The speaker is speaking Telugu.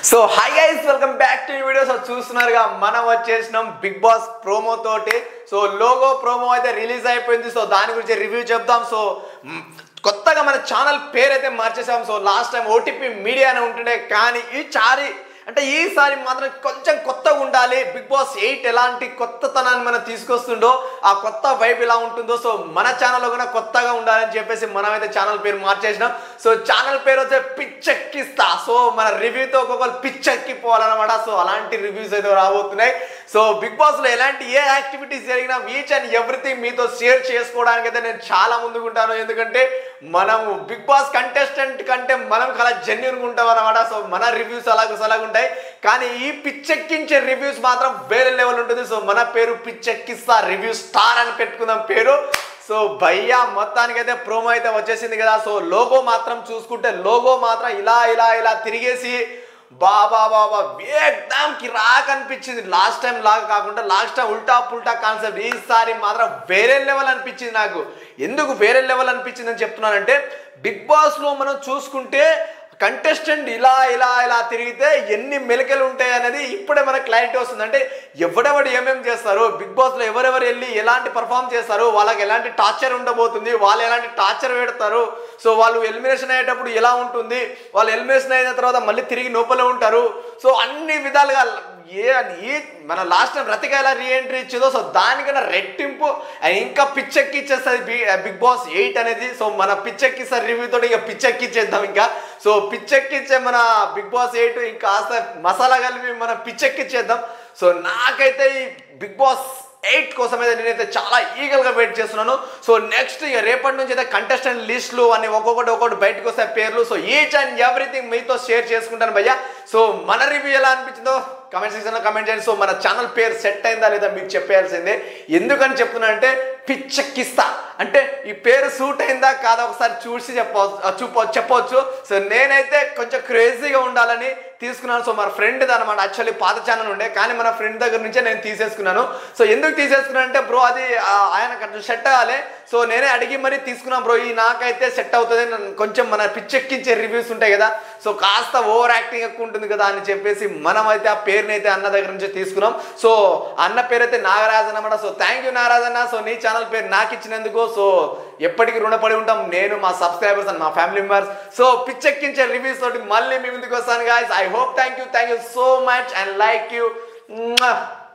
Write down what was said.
So hi guys welcome back to video. So చూస్తున్నారుగా మనం వచ్చేసినాం బిగ్ బాస్ ప్రోమో తోటి. సో లోగో ప్రోమో అయితే రిలీజ్ అయిపోయింది. సో దాని గురించి రివ్యూ చెప్దాం. సో కొత్తగా మన ఛానల్ పేరు అయితే మార్చేసాం. So last time OTP media అని ఉంటుండే, కానీ ఈసారి మాత్రం కొంచెం కొత్తగా ఉండాలి. బిగ్ బాస్ 8 ఎలాంటి కొత్తతనాన్ని మనం తీసుకొస్తుండో ఆ కొత్త వైబ్ ఎలా ఉంటుందో సో మన ఛానల్లో కూడా కొత్తగా ఉండాలని చెప్పేసి మనమైతే ఛానల్ పేరు మార్చేసినాం. సో ఛానల్ పేరు వచ్చే పిచ్చెక్కిస్తా. సో మన రివ్యూతో ఒక్కొక్కరు పిచ్చెక్కిపోవాలన్నమాట. సో అలాంటి రివ్యూస్ అయితే రాబోతున్నాయి. సో బిగ్ బాస్లో ఎలాంటి ఏ యాక్టివిటీస్ జరిగినా ఈచ్ అండ్ ఎవ్రీథింగ్ మీతో షేర్ చేసుకోవడానికి అయితే నేను చాలా ముందుకుంటాను. ఎందుకంటే మనము బిగ్ బాస్ కంటెస్టెంట్ కంటే మనం చాలా జెన్యూన్గా ఉంటాం అన్నమాట. సో మన రివ్యూస్ అలాగ ఉంటాయి, కానీ ఈ పిచ్చెక్కించే రివ్యూస్ మాత్రం వేరే లెవెల్ ఉంటుంది. సో మన పేరు పిచ్చెక్కిస్తా రివ్యూ స్టార్ అని పెట్టుకుందాం పేరు. సో భయ్యా మొత్తానికైతే ప్రోమో అయితే వచ్చేసింది కదా. సో లోగో మాత్రం చూసుకుంటే లోగో మాత్రం ఇలా తిరిగేసి బాబా ఏకదం కిరాక్ అనిపించింది. లాస్ట్ టైం లాగా కాకుండా లాస్ట్ టైం ఉల్టా పుల్టా కాన్సెప్ట్. ఈసారి మాత్రం వేరే లెవెల్ అనిపించింది నాకు. ఎందుకు వేరే లెవెల్ అనిపించింది అని చెప్తున్నానంటే, బిగ్ బాస్లో మనం చూసుకుంటే కంటెస్టెంట్ ఇలా తిరిగితే ఎన్ని మెలికలు ఉంటాయి అనేది ఇప్పుడే మనకు క్లారిటీ వస్తుంది. అంటే ఎవడెవడు ఏమేమి చేస్తారు, బిగ్ బాస్లో ఎవరెవరు వెళ్ళి ఎలాంటి పర్ఫామ్ చేస్తారు, వాళ్ళకి ఎలాంటి టార్చర్ ఉండబోతుంది, వాళ్ళు ఎలాంటి టార్చర్ పెడతారు, సో వాళ్ళు ఎలిమినేషన్ అయ్యేటప్పుడు ఎలా ఉంటుంది, వాళ్ళు ఎలిమినేషన్ అయిన తర్వాత మళ్ళీ తిరిగి లోపలే ఉంటారు. సో అన్ని విధాలుగా మన లాస్ట్ టైం రతిక ఎలా రీఎంట్రీ ఇచ్చిందో సో దానికన్నా రెట్టింపు ఇంకా పిచ్చెక్కిచ్చేస్తుంది బిగ్ బాస్ 8 అనేది. సో మన పిచ్చెక్కిస్తే రివ్యూతో ఇక పిచ్చెక్కిచ్చేద్దాం ఇంకా. సో పిచ్చెక్కిచ్చే మన బిగ్ బాస్ 8 ఇంకా కాస్త మసాలా కలిపి మనం పిచ్చెక్కిచ్చేద్దాం. సో నాకైతే ఈ బిగ్ బాస్ 8 కోసం అయితే నేనైతే చాలా ఈగల్గా వెయిట్ చేస్తున్నాను. సో నెక్స్ట్ ఇక రేపటి నుంచి అయితే కంటెస్టెంట్ లిస్టులు అని ఒక్కొక్కటి బయటకు వస్తాయి పేర్లు. సో ఈచ్ అండ్ ఎవ్రీథింగ్ మీతో షేర్ చేసుకుంటాను భయ్యా. సో మన రివ్యూ ఎలా అనిపించిందో కమెంట్ సెక్షన్లో కమెంట్ చేయండి. సో మన ఛానల్ పేరు సెట్ అయిందా లేదా మీకు చెప్పేయాల్సిందే. ఎందుకని చెప్తున్నా అంటే పిచ్చెక్కిస్తా అంటే ఈ పేరు సూట్ అయిందా కాదా ఒకసారి చూసి చెప్పవచ్చు. సో నేనైతే కొంచెం క్రేజీగా ఉండాలని తీసుకున్నాను. సో మన ఫ్రెండ్ది అనమాట. యాక్చువల్లీ పాత ఛానల్ ఉండే, కానీ మన ఫ్రెండ్ దగ్గర నుంచే నేను తీసేసుకున్నాను. సో ఎందుకు తీసేసుకున్నాను అంటే బ్రో అది ఆయన సెట్ అవ్వాలి. సో నేనే అడిగి మరీ తీసుకున్నాను బ్రో, ఈ నాకైతే సెట్ అవుతుంది, కొంచెం మన పిచ్చెక్కించే రివ్యూస్ ఉంటాయి కదా, సో కాస్త ఓవర్ యాక్టింగ్ ఎక్కువ ఉంటుంది కదా అని చెప్పేసి మనమైతే ఆ పేరుని అయితే అన్న దగ్గర నుంచి తీసుకున్నాం. సో అన్న పేరు అయితే నాగరాజ్ అన్నమాట. సో థ్యాంక్ యూ నాగరాజ్ అన్న. సో నీ ఛానల్ పేరు నాకు ఇచ్చినందుకు సో ఎప్పటికీ రుణపడి ఉంటాం నేను, మా సబ్స్క్రైబర్స్ అండ్ మా ఫ్యామిలీ మెంబర్స్. సో పిచ్చెక్కించే రివ్యూస్ తోటి మళ్ళీ మీ ముందుకు వస్తాను guys. I hope thank you so much and like you.